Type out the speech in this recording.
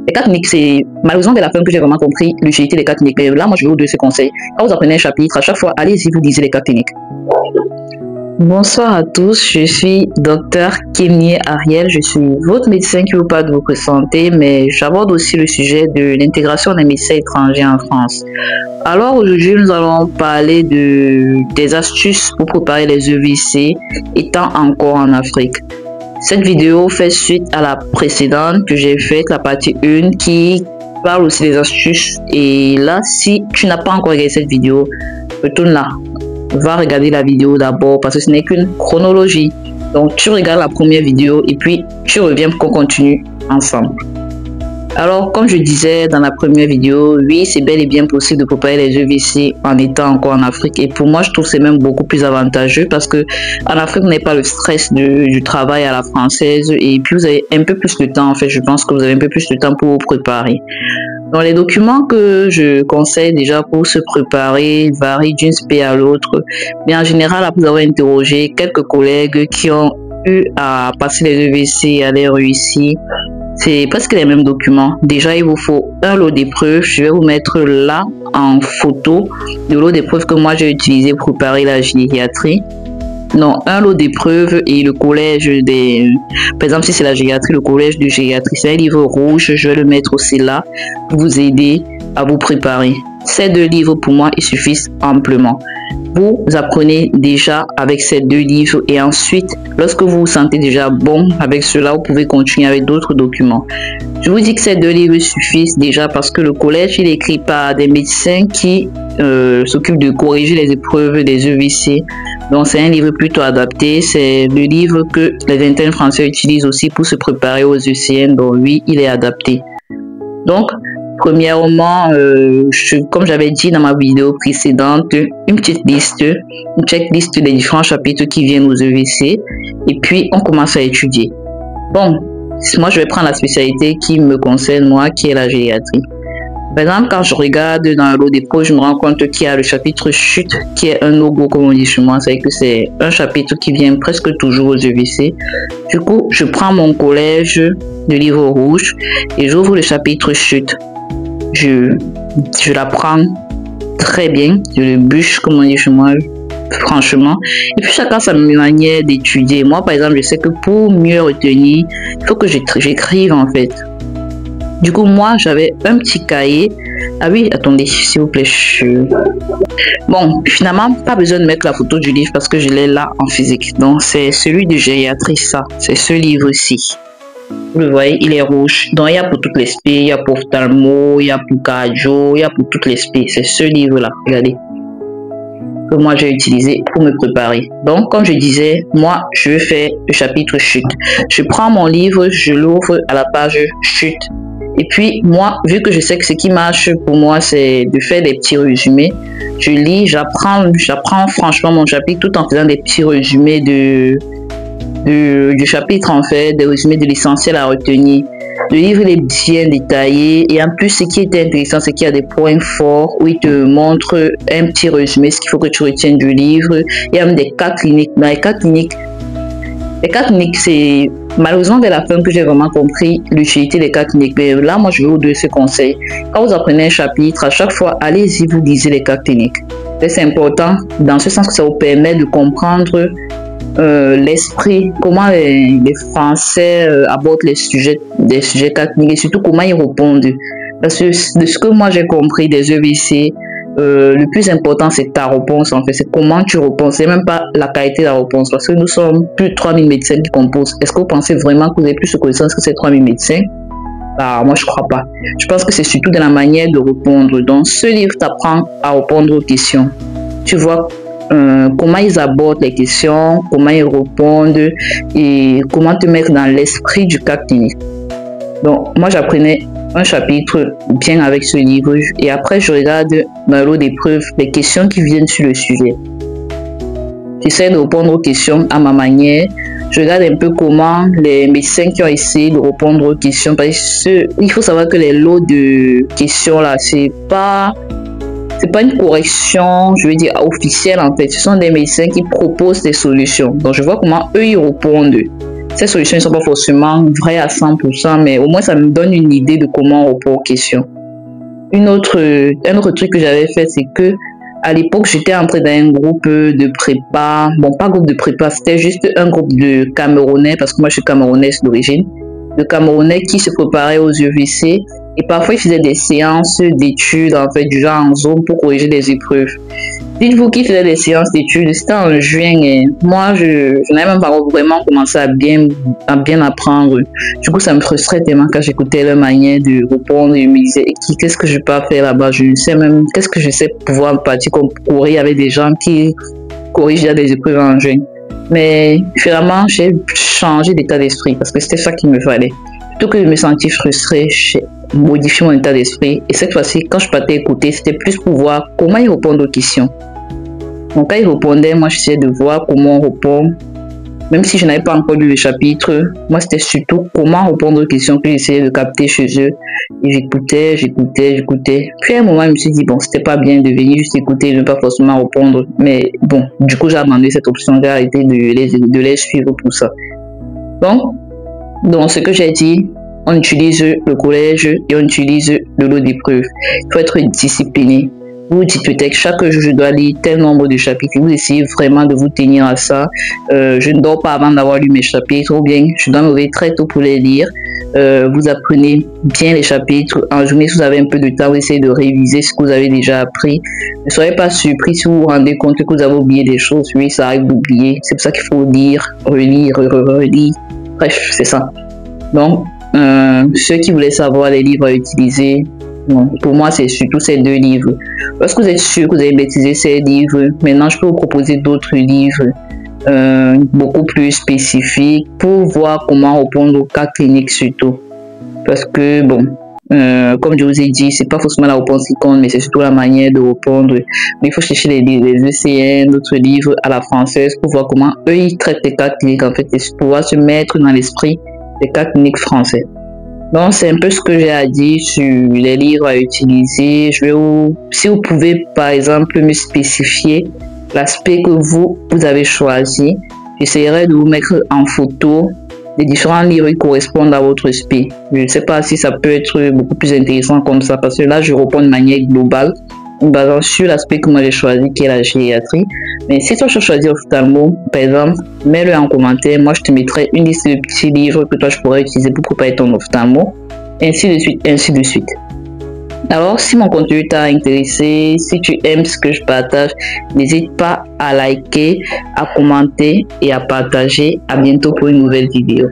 Les cas cliniques, c'est malheureusement de la fin que j'ai vraiment compris l'utilité des cas cliniques. Mais là, moi, je vais vous donner ce conseil. Quand vous apprenez un chapitre, à chaque fois, allez-y, vous lisez les cas cliniques. Bonsoir à tous, je suis Dr Kémnié Ariel, je suis votre médecin qui vous parle de votre santé, mais j'aborde aussi le sujet de l'intégration des médecins étrangers en France. Alors aujourd'hui, nous allons parler des astuces pour préparer les EVC étant encore en Afrique. Cette vidéo fait suite à la précédente que j'ai faite, la partie 1, qui parle aussi des astuces. Et là, si tu n'as pas encore regardé cette vidéo, retourne là. Va regarder la vidéo d'abord parce que ce n'est qu'une chronologie. Donc tu regardes la première vidéo et puis tu reviens pour qu'on continue ensemble. Alors comme je disais dans la première vidéo, oui, c'est bel et bien possible de préparer les EVC en étant encore en Afrique, et pour moi je trouve c'est même beaucoup plus avantageux parce que en Afrique vous n'avez pas le stress du travail à la française, et puis vous avez un peu plus de temps. En fait, je pense que vous avez un peu plus de temps pour vous préparer. Donc les documents que je conseille déjà pour se préparer varient d'une spé à l'autre, mais en général après avoir interrogé quelques collègues qui ont eu à passer les EVC et à les réussir, c'est presque les mêmes documents. Déjà, il vous faut un lot d'épreuves. Je vais vous mettre là en photo le lot d'épreuves que moi j'ai utilisé pour préparer la gériatrie. Non, un lot d'épreuves et le collège des... Par exemple, si c'est la gériatrie, le collège de gériatrie, c'est un livre rouge. Je vais le mettre aussi là pour vous aider à vous préparer. Ces deux livres, pour moi, ils suffisent amplement. Vous apprenez déjà avec ces deux livres et ensuite, lorsque vous vous sentez déjà bon avec cela, vous pouvez continuer avec d'autres documents. Je vous dis que ces deux livres suffisent déjà parce que le collège, il est écrit par des médecins qui s'occupent de corriger les épreuves des EVC. Donc, c'est un livre plutôt adapté. C'est le livre que les internes français utilisent aussi pour se préparer aux ECN. Donc, oui, il est adapté. Donc, premièrement, comme j'avais dit dans ma vidéo précédente, une petite liste, une checklist des différents chapitres qui viennent aux EVC, et puis on commence à étudier. Bon, moi je vais prendre la spécialité qui me concerne moi, qui est la gériatrie. Par exemple, quand je regarde dans le lot des pros, je me rends compte qu'il y a le chapitre chute qui est un no-go comme on dit chez moi. C'est que c'est un chapitre qui vient presque toujours aux EVC. Du coup, je prends mon collège de livre rouge et j'ouvre le chapitre chute. Je l'apprends très bien, je le bûche comme on dit chez moi, franchement. Et puis chacun sa manière d'étudier. Moi par exemple, je sais que pour mieux retenir, il faut que j'écrive en fait. Du coup moi j'avais un petit cahier. Ah oui, attendez s'il vous plaît. Bon, finalement pas besoin de mettre la photo du livre parce que je l'ai là en physique. Donc c'est celui de gériatrie, ça, c'est ce livre-ci. Vous le voyez, il est rouge. Donc, il y a pour toutes les spé, il y a pour ophtalmo, il y a pour cardio, il y a pour toutes les spé. C'est ce livre-là, regardez, que moi j'ai utilisé pour me préparer. Donc, comme je disais, moi, je vais faire le chapitre chute. Je prends mon livre, je l'ouvre à la page chute. Et puis, moi, vu que je sais que ce qui marche pour moi, c'est de faire des petits résumés, je lis, j'apprends franchement mon chapitre tout en faisant des petits résumés du chapitre, en fait, des résumés de l'essentiel à retenir. Le livre il est bien détaillé et en plus ce qui est intéressant c'est qu'il y a des points forts où il te montre un petit résumé, ce qu'il faut que tu retiennes du livre. Il y a même des cas cliniques. Dans les cas cliniques, c'est malheureusement vers la fin que j'ai vraiment compris l'utilité des cas cliniques. Mais là moi je vais vous donner ce conseil. Quand vous apprenez un chapitre, à chaque fois allez-y, vous lisez les cas cliniques. C'est important dans ce sens que ça vous permet de comprendre l'esprit, comment les Français abordent des sujets cliniques et surtout comment ils répondent. Parce que de ce que moi j'ai compris des EVC, le plus important c'est ta réponse en fait, c'est comment tu réponds, c'est même pas la qualité de la réponse parce que nous sommes plus de 3000 médecins qui composent. Est-ce que vous pensez vraiment que vous avez plus de connaissances que ces 3000 médecins? Bah, moi je crois pas. Je pense que c'est surtout dans la manière de répondre. Donc ce livre t'apprend à répondre aux questions. Tu vois comment ils abordent les questions, comment ils répondent et comment te mettre dans l'esprit du cas clinique. Donc moi j'apprenais un chapitre bien avec ce livre et après je regarde dans le lot d'épreuves les questions qui viennent sur le sujet. J'essaie de répondre aux questions à ma manière. Je regarde un peu comment les médecins qui ont essayé de répondre aux questions, parce que il faut savoir que les lots de questions là, c'est pas une correction, je veux dire, officielle en fait. Ce sont des médecins qui proposent des solutions. Donc, je vois comment eux, ils répondent. Ces solutions ne sont pas forcément vraies à 100%, mais au moins ça me donne une idée de comment répondre aux questions. Un autre truc que j'avais fait, c'est que à l'époque, j'étais entrée dans un groupe de prépa. Bon, pas groupe de prépa, c'était juste un groupe de Camerounais, parce que moi je suis camerounaise d'origine, de Camerounais qui se préparaient aux UVC. Et parfois, ils faisaient des séances d'études, en fait, du genre en zone pour corriger des épreuves. Dites-vous qu'ils faisaient des séances d'études, c'était en juin et moi, je n'avais même pas vraiment commencé à bien apprendre. Du coup, ça me frustrait tellement quand j'écoutais leur manière de répondre et je me disais, qu'est-ce que je peux faire là-bas? Je ne sais même, qu'est-ce que je sais pouvoir partir comme courir avec des gens qui corrigent des épreuves en juin. Mais finalement, j'ai changé d'état d'esprit parce que c'était ça qu'il me fallait. Plutôt que de me sentir frustrée, j'ai modifié mon état d'esprit. Et cette fois-ci, quand je partais écouter, c'était plus pour voir comment ils répondent aux questions. Donc quand ils répondaient, moi j'essayais de voir comment on répond. Même si je n'avais pas encore lu le chapitre, moi c'était surtout comment répondre aux questions que j'essayais de capter chez eux. Et j'écoutais. Puis à un moment, je me suis dit, bon, c'était pas bien de venir juste écouter et ne pas forcément répondre. Mais bon, du coup, j'ai abandonné cette option, j'ai arrêté de les suivre pour ça. Donc, ce que j'ai dit, on utilise le collège et on utilise le lot d'épreuves. Il faut être discipliné. Vous dites peut-être chaque jour je dois lire tel nombre de chapitres. Vous essayez vraiment de vous tenir à ça. Je ne dors pas avant d'avoir lu mes chapitres ou bien je dois me réveiller très tôt pour les lire. Vous apprenez bien les chapitres. En journée, si vous avez un peu de temps, vous essayez de réviser ce que vous avez déjà appris. Ne soyez pas surpris si vous vous rendez compte que vous avez oublié des choses. Oui, ça arrive d'oublier. C'est pour ça qu'il faut lire, relire. Bref, c'est ça. Donc, ceux qui voulaient savoir les livres à utiliser, bon, pour moi, c'est surtout ces deux livres. Lorsque vous êtes sûr que vous avez maîtrisé ces livres, maintenant, je peux vous proposer d'autres livres beaucoup plus spécifiques pour voir comment répondre aux cas cliniques surtout. Parce que, bon, comme je vous ai dit, c'est pas forcément la réponse qui compte, mais c'est surtout la manière de répondre. Mais il faut chercher les ECN, d'autres livres à la française pour voir comment eux, ils traitent les cas cliniques, en fait, et pouvoir se mettre dans l'esprit des cas cliniques français. Donc, c'est un peu ce que j'ai à dire sur les livres à utiliser. Si vous pouvez, par exemple, me spécifier l'aspect que vous avez choisi, j'essaierai de vous mettre en photo les différents livres qui correspondent à votre aspect. Je ne sais pas si ça peut être beaucoup plus intéressant comme ça, parce que là, je réponds de manière globale, en basant sur l'aspect que moi j'ai choisi, qui est la gériatrie. Mais si toi, tu choisis ophtalmo, par exemple, mets-le en commentaire. Moi, je te mettrai une liste de petits livres que toi, je pourrais utiliser pour préparer ton ophtalmo, ainsi de suite, ainsi de suite. Alors, si mon contenu t'a intéressé, si tu aimes ce que je partage, n'hésite pas à liker, à commenter et à partager. À bientôt pour une nouvelle vidéo.